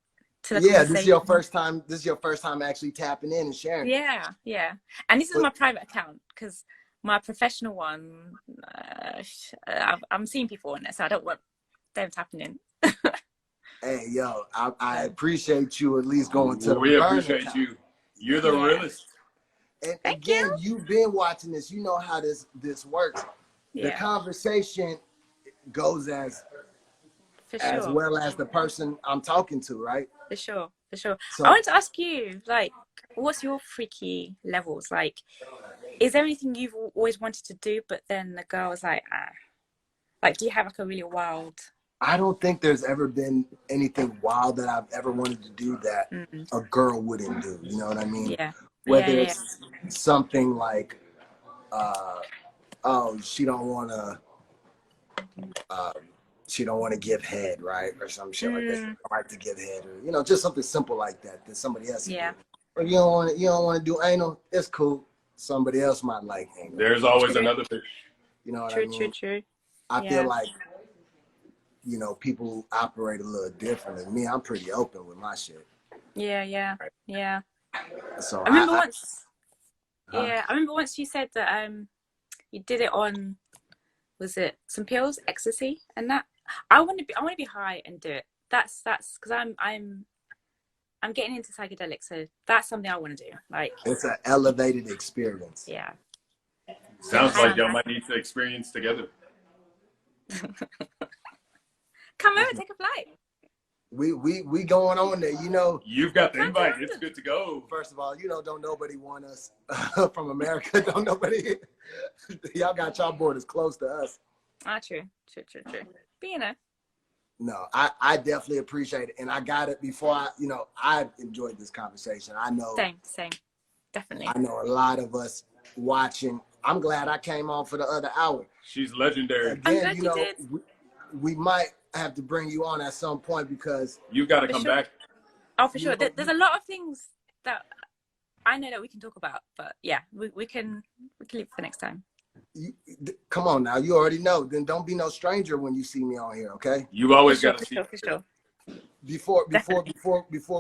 to the
Yeah,
conversation.
this is your first time. This is your first time actually tapping in and sharing.
Yeah, yeah. And this is
But-
my private account because my professional one, I'm seeing people on it, so I don't want them tapping in.
Hey, yo, I appreciate you at least going to the
We
burner
appreciate
account.
you. You're the
Yeah.
realest.
And
Thank
again, you've been watching this. You know how this works. The
Yeah,
conversation goes as
for sure.
well as the person I'm talking to, right?
For sure, for sure.
So
I want to ask you, like, what's your freaky levels? Like, is there anything you've always wanted to do, but then the girl was like, ah? Like, do you have like a really wild?
I don't think there's ever been anything wild that I've ever wanted to do that a girl wouldn't do. You know what I mean?
Yeah.
Whether
Yeah.
it's something like, oh, she don't want to give head, right, or some shit like that. She don't like to give head, or just something simple like that somebody else.
Yeah.
Do. Or you don't want to do anal. It's cool. Somebody else might like anal.
There's always another fish.
You know what
True,
I mean?
true.
I
Yeah.
feel like, people operate a little differently. Me, I'm pretty open with my shit.
Yeah.
So
I remember once. Yeah, I remember once you said that you did it on, was it some pills, ecstasy, and that. I want to be high and do it. That's because I'm getting into psychedelics, so that's something I want to do. Like,
it's an elevated experience.
yeah.
Sounds like y'all might need to experience together.
Come over, take a flight.
We going on there,
You've got the invite. It's good to go.
First of all, don't nobody want us from America. Don't nobody. Y'all got y'all borders close to us.
True. But
No, I definitely appreciate it, and I got it before I enjoyed this conversation. I know.
same, definitely.
I know a lot of us watching. I'm glad I came on for the other hour.
She's legendary.
I'm
Again,
glad you did.
we might have to bring you on at some point because
You've got to
For
come
sure.
back.
Oh, for sure. There's a lot of things that I know that we can talk about, but yeah, we can leave for next time.
come on now, you already know. Then don't be no stranger when you see me on here, okay?
You always
For
got to see.
sure, for sure.
Before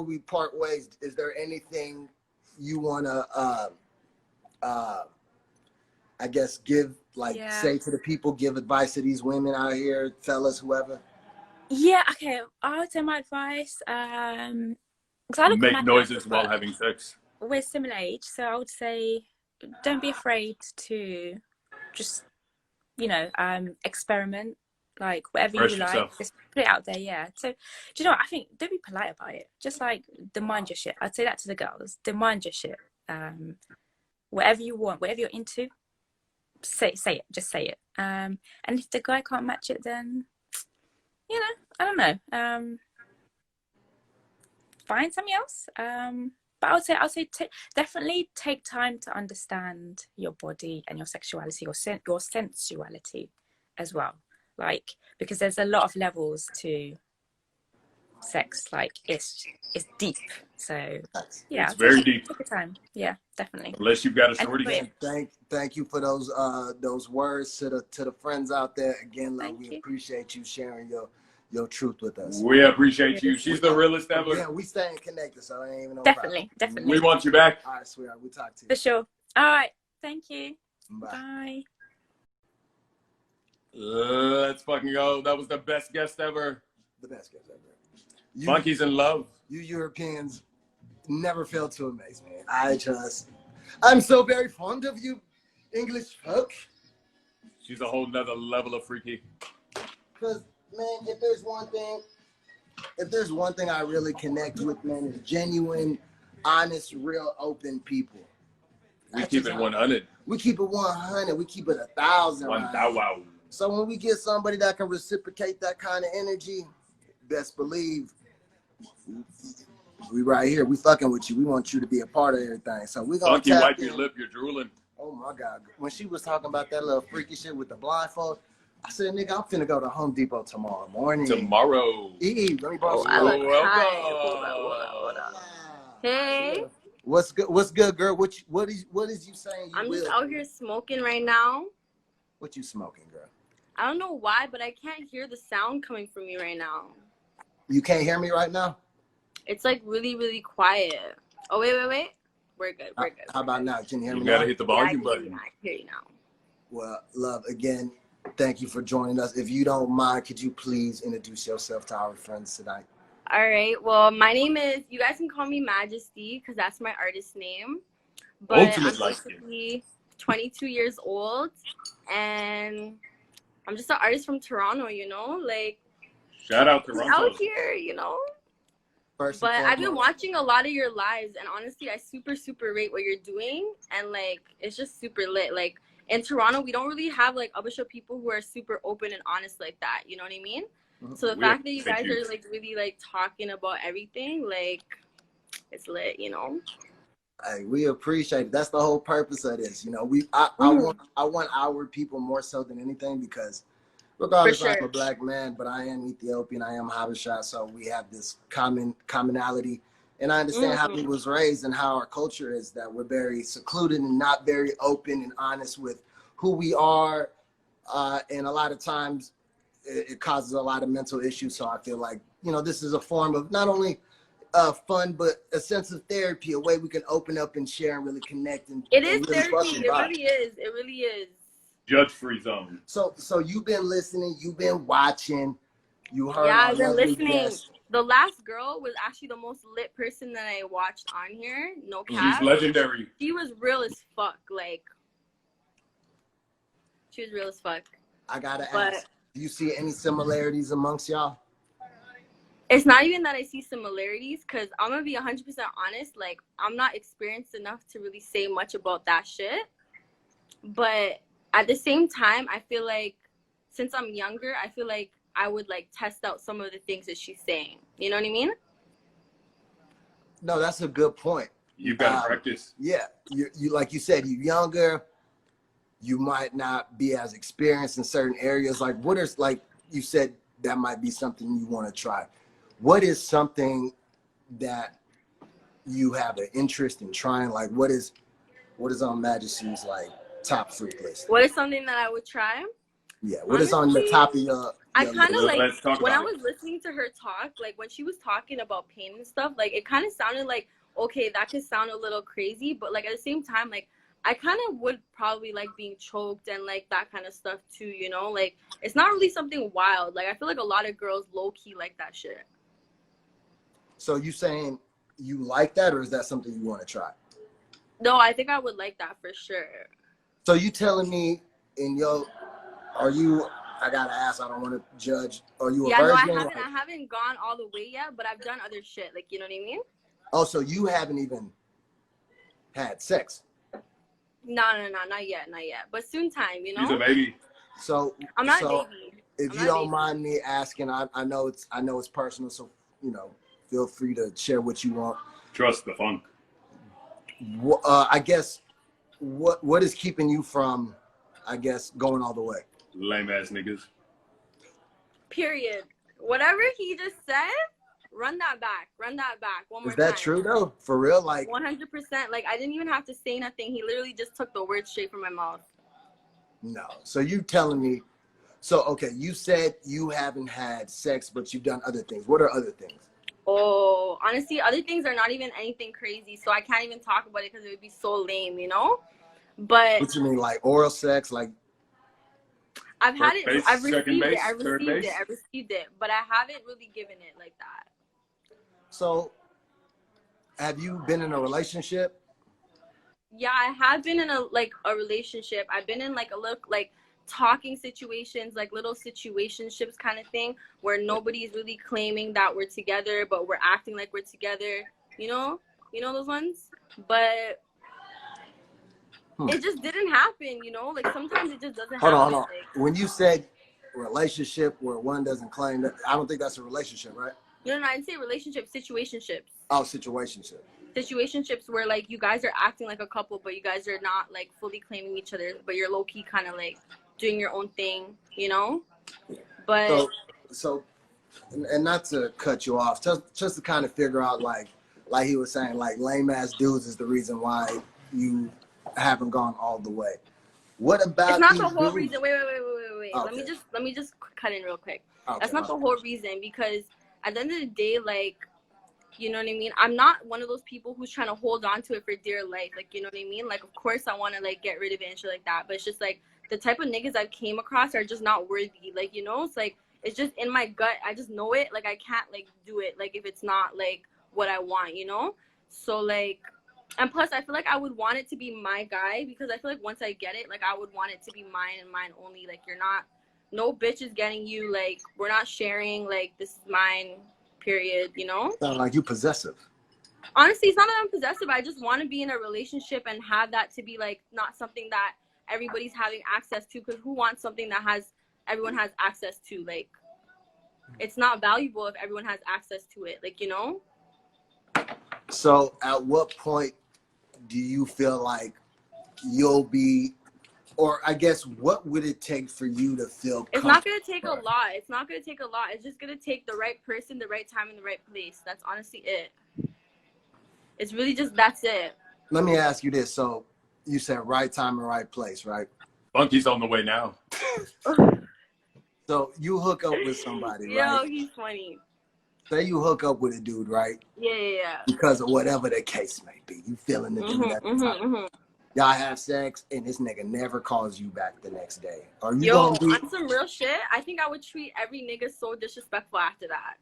we part ways, is there anything you wanna I guess give say to the people, give advice to these women out here, fellas, whoever?
Yeah, okay. I would say my advice, because I look at
Make
my
noises
house,
while
but
having sex.
we're similar age, so I would say don't be afraid to just experiment, like whatever
Express
you like,
yourself.
just put it out there. Yeah. So do you know what? I think don't be polite about it, just like demand your shit. I'd say that to the girls, demand your shit. Whatever you want, whatever you're into, say it, just say it. And if the guy can't match it, then I don't know, find something else. But I would say definitely take time to understand your body and your sexuality, your sensuality as well. Like, because there's a lot of levels to sex. Like, it's deep. So yeah,
It's very deep.
Take your time. Yeah, definitely.
Unless you've got a shorty.
Thank you for those words to the friends out there. Again,
Thank
we
you.
appreciate you sharing your truth with us.
We appreciate you. She's the realest ever.
Yeah, we staying connected, so it ain't even no
Definitely.
We want you back.
All right, sweetheart, we talk to you.
For sure. All right. Thank you.
Bye.
Bye.
Let's fucking go. That was the best guest ever.
The best guys ever.
Funky's in love.
You Europeans never fail to amaze me. I'm so very fond of you, English folk.
She's a whole nother level of freaky.
Because, man, if there's one thing I really connect with, man, is genuine, honest, real, open people.
We keep it 100.
We keep it 100. We keep it 1,000.
1,000.
So when we get somebody that can reciprocate that kind of energy, best believe we right here. We fucking with you. We want you to be a part of everything. So we're gonna
Funky, wipe your lip. You're drooling.
Oh my God. When she was talking about that little freaky shit with the blindfold, I said, nigga, I'm finna go to Home Depot tomorrow morning.
Tomorrow.
Eve, let me borrow some.
I look
Welcome.
high. Hold up. Hey,
What's good, girl? What is you saying?
I'm just out here smoking right now.
What you smoking, girl?
I don't know why, but I can't hear the sound coming from you right now.
You can't hear me right now?
It's like really, really quiet. Oh, wait. We're good.
How about now? Can you hear me
You
now?
gotta hit the
Yeah, I
volume
can hear you
button.
now. I can hear you now.
Well, love, again, thank you for joining us. If you don't mind, could you please introduce yourself to our friends tonight?
All right. Well, my name is, you guys can call me Majesty because that's my artist name. But
Ultimate
I'm
light skin.
basically 22 years old and I'm just an artist from Toronto, you know? Like,
Shout out
I'm
Toronto.
out here, you know?
First
But
and
I've been
foremost,
watching a lot of your lives, and honestly, I super rate what you're doing, and like it's just super lit. Like in Toronto, we don't really have like Abisha people who are super open and honest like that. You know what I mean? So the
We
fact that you
appreciate
guys
you.
are like really like talking about everything, like it's lit. You know?
hey, we appreciate it. That's the whole purpose of this. You know, I want our people more so than anything, because regardless,
For
I'm
sure.
a black man, but I am Ethiopian, I am Habesha, so we have this commonality. And I understand how we was raised and how our culture is, that we're very secluded and not very open and honest with who we are. And a lot of times it causes a lot of mental issues. So I feel like, you know, this is a form of not only fun, but a sense of therapy, a way we can open up and share and really connect. And
It is
and really
therapy.
fucking
It
vibe.
really is. It really is.
Judge-free zone.
So you've been listening, you've been watching, you heard
Yeah,
our
I've been
lovely
listening.
guest.
The last girl was actually the most lit person that I watched on here. No cap.
She's legendary.
She was real as fuck. Like, she was real as fuck.
I gotta
But
ask, do you see any similarities amongst y'all?
it's not even that I see similarities, because I'm gonna be 100% honest. Like, I'm not experienced enough to really say much about that shit. But at the same time, I feel like since I'm younger, I feel like I would like test out some of the things that she's saying. You know what I mean?
No, that's a good point.
You gotta practice.
Yeah, you like you said, you're younger. You might not be as experienced in certain areas. Like, what is, like you said, that might be something you want to try. What is something that you have an interest in trying? Like, what is on Majesty's like top fruit list?
What is something that I would try?
Yeah, what is on the top of your
I kind of like,
Let's talk
when I
about
was listening to her talk, like when she was talking about pain and stuff, like it kind of sounded like, okay, that could sound a little crazy, but like at the same time, like I kind of would probably like being choked and like that kind of stuff too, you know? Like it's not really something wild. Like I feel like a lot of girls low key like that shit.
So you saying you like that, or is that something you want to try?
No, I think I would like that for sure.
So you telling me are you, I gotta ask, I don't want to judge, are you a
Yeah, no,
virgin?
I haven't gone all the way yet, but I've done other shit. Like, you know what I mean?
Oh, so you haven't even had sex?
No, not yet. But soon time, you know?
She's a baby.
So
I'm not a baby.
If
I'm
you
not a
don't
baby.
mind me asking, I know it's personal, so you know, feel free to share what you want.
Trust the funk.
I guess what is keeping you from, I guess, going all the way?
Lame ass niggas.
Period. Whatever he just said, run that back one more
Is
time.
that true though? For real? Like
100%. Like I didn't even have to say nothing. He literally just took the words straight from my mouth.
no. So you telling me? So okay, you said you haven't had sex, but you've done other things. What are other things?
Oh, honestly, other things are not even anything crazy, so I can't even talk about it because it would be so lame, you know? But
What you mean, like oral sex? Like
I've had
First
it,
base,
I've
second
received it,
base,
I've
third
received
base?
it, I've received it, but I haven't really given it like that.
so? Have you been in a relationship?
Yeah, I have been in a relationship. I've been in like a little like talking situations, like little situationships kind of thing, where nobody's really claiming that we're together, but we're acting like we're together. You know those ones. But it just didn't happen. You know, like sometimes it just doesn't
Hold
happen.
on. When you said relationship where one doesn't claim that, I don't think that's a relationship, right?
No, I didn't say relationship, situationships.
Oh, situationship.
Situationships where like you guys are acting like a couple, but you guys are not like fully claiming each other, but you're low key kind of like doing your own thing, you know? But
So, and not to cut you off, just to kind of figure out like he was saying, like lame ass dudes is the reason why you haven't gone all the way. What about
It's not
these
the whole
dudes?
reason. Wait.
Okay.
Let me just cut in real quick.
Okay,
That's not the whole reason, because at the end of the day, like, you know what I mean? I'm not one of those people who's trying to hold on to it for dear life. Like, you know what I mean? Like, of course I want to, like, get rid of it and shit like that. But it's just, like, the type of niggas I've came across are just not worthy. Like, you know? It's, like, it's just in my gut. I just know it. Like, I can't, like, do it. Like, if it's not, like, what I want, you know? So, like, and plus, I feel like I would want it to be my guy, because I feel like once I get it, like, I would want it to be mine and mine only. Like, you're not, no bitch is getting you. Like, we're not sharing. Like, this is mine. Period, you know?
Sound like you possessive.
Honestly, it's not that I'm possessive. I just want to be in a relationship and have that to be, like, not something that everybody's having access to, because who wants something that everyone has access to? Like, it's not valuable if everyone has access to it, like, you know?
So at what point do you feel like you'll be, or I guess what would it take for you to feel
It's not going to take a lot. It's not going to take a lot. It's just going to take the right person, the right time, and the right place. That's honestly it. It's really just, that's it.
Let me ask you this. So you said right time and right place, right?
Funky's on the way now.
So you hook up with somebody,
Yo,
right?
he's funny.
Say you hook up with a dude, right?
Yeah.
Because of whatever the case may be. You feeling the dude at the time. Y'all have sex and this nigga never calls you back the next day. Are you gonna be
on some real shit, I think I would treat every nigga so disrespectful after that.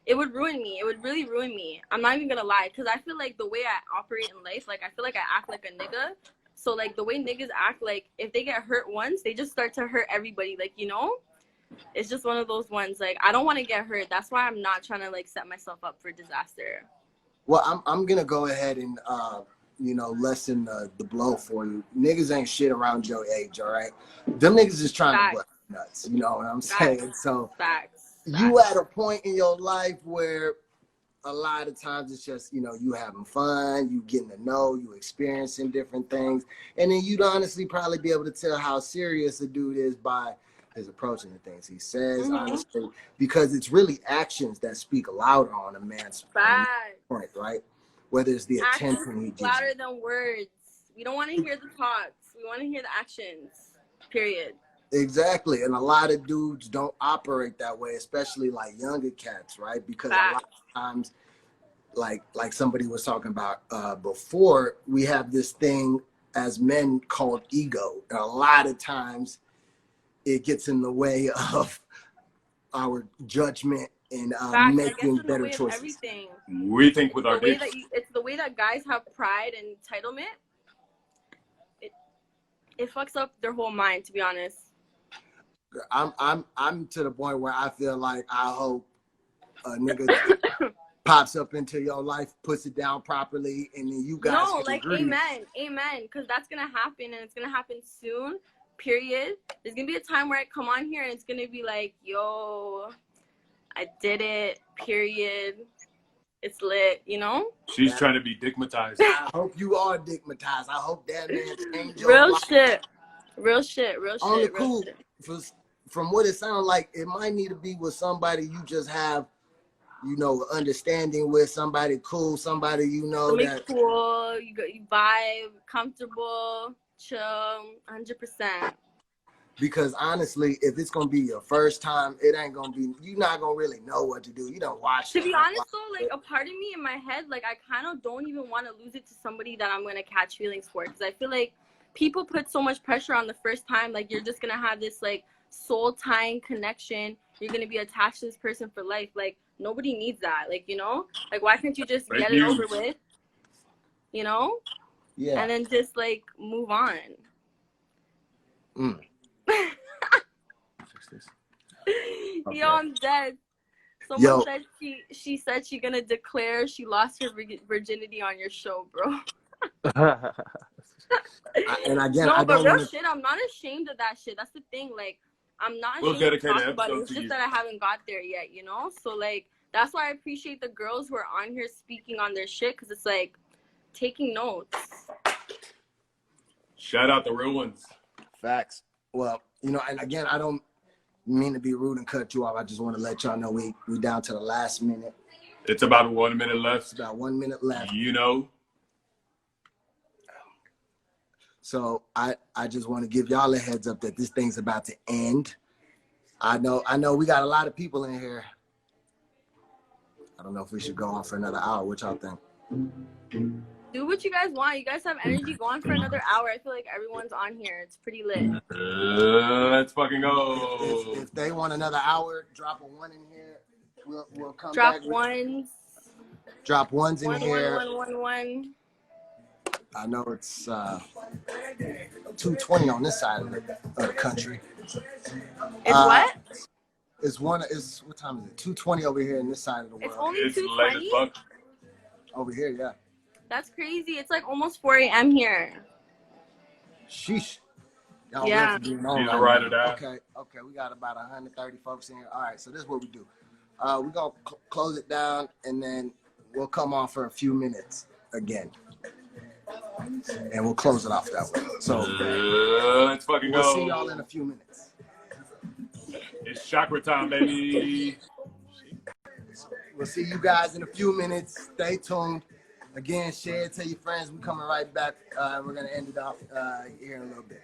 It would ruin me. It would really ruin me. I'm not even gonna lie, because I feel like the way I operate in life, like, I feel like I act like a nigga. So, like, the way niggas act, like, if they get hurt once, they just start to hurt everybody. Like, you know? It's just one of those ones. Like, I don't want to get hurt. That's why I'm not trying to, like, set myself up for disaster.
Well, I'm gonna go ahead and you know, lessen the blow for you. Niggas ain't shit around your age, all right? Them niggas is trying to bust nuts, you know what I'm saying? So you at a point in your life where a lot of times it's just, you know, you having fun, you getting to know, you experiencing different things, and then you'd honestly probably be able to tell how serious a dude is by his approach and the things he says, honestly, because it's really actions that speak louder on a man's point, right? Whether it's the attention he gives.
Louder than words. We don't want to hear the talks. We want to hear the actions. Period.
Exactly. And a lot of dudes don't operate that way, especially like younger cats, right? Because a lot of times, like somebody was talking about before, we have this thing as men called ego. And a lot of times it gets in the way of our judgment and making better choices.
Everything.
We think with our dicks.
It's the way that guys have pride and entitlement. It fucks up their whole mind, to be honest.
I'm to the point where I feel like I hope a nigga pops up into your life, puts it down properly, and then you guys agree.
Amen, because that's gonna happen, and it's gonna happen soon. Period. There's gonna be a time where I come on here and it's gonna be like, yo, I did it. Period. It's lit, you know?
She's trying to be digmatized.
I hope you are digmatized. I hope that man changed your life.
Real shit.
Cool. From what it sounds like, it might need to be with somebody you just have, you know, understanding with, somebody cool, somebody you know
somebody cool, you vibe, comfortable, chill, 100%.
Because honestly, if it's gonna be your first time, it ain't gonna be. You're not gonna really know what to do. You don't watch.
To be honest, though, like a part of me in my head, like I kind of don't even want to lose it to somebody that I'm gonna catch feelings for, because I feel like people put so much pressure on the first time. Like, you're just gonna have this like soul tying connection. You're gonna be attached to this person for life. Like, nobody needs that. Like, you know, like, why can't you just get it over with? You know?
Yeah.
And then just like move on. Yo, I'm dead. Someone said she said she gonna declare she lost her virginity on your show, bro.
And again,
no, but real shit, I'm not ashamed of that shit. That's the thing. Like, I'm not ashamed to talk about it. It's just that I haven't got there yet, you know? So like, that's why I appreciate the girls who are on here speaking on their shit, because it's like taking notes.
Shout out the real ones.
Facts. Well, you know, and again, I don't mean to be rude and cut you off. I just want to let y'all know we down to the last minute.
It's about 1 minute left.
It's about 1 minute left.
You know.
So I just want to give y'all a heads up that this thing's about to end. I know we got a lot of people in here. I don't know if we should go on for another hour. What y'all think?
Do what you guys want. You guys have energy. Go on for another hour. I feel like everyone's on here. It's pretty lit.
Let's fucking go.
If they want another hour, drop a 1 in here. We'll come
Drop
back.
ones.
Drop ones in here.
One.
I know it's 2:20 on this side of the country.
It's what?
It's what time is it? 2:20 over here in this side of the world.
It's only
It's
2:20.
late as fuck.
Over here, yeah.
That's crazy. It's like almost 4 a.m. here.
Sheesh. Y'all
Yeah.
real for being on
He's
right
a ride
now.
or die.
Okay. We got about 130 folks in here. All right, so this is what we do. We're going to close it down, and then we'll come on for a few minutes again. And we'll close it off that way. So
Let's fucking go.
we'll see y'all in a few minutes.
It's chakra time, baby.
We'll see you guys in a few minutes. Stay tuned. Again, share it, tell your friends. We're coming right back. We're going to end it off here in a little bit.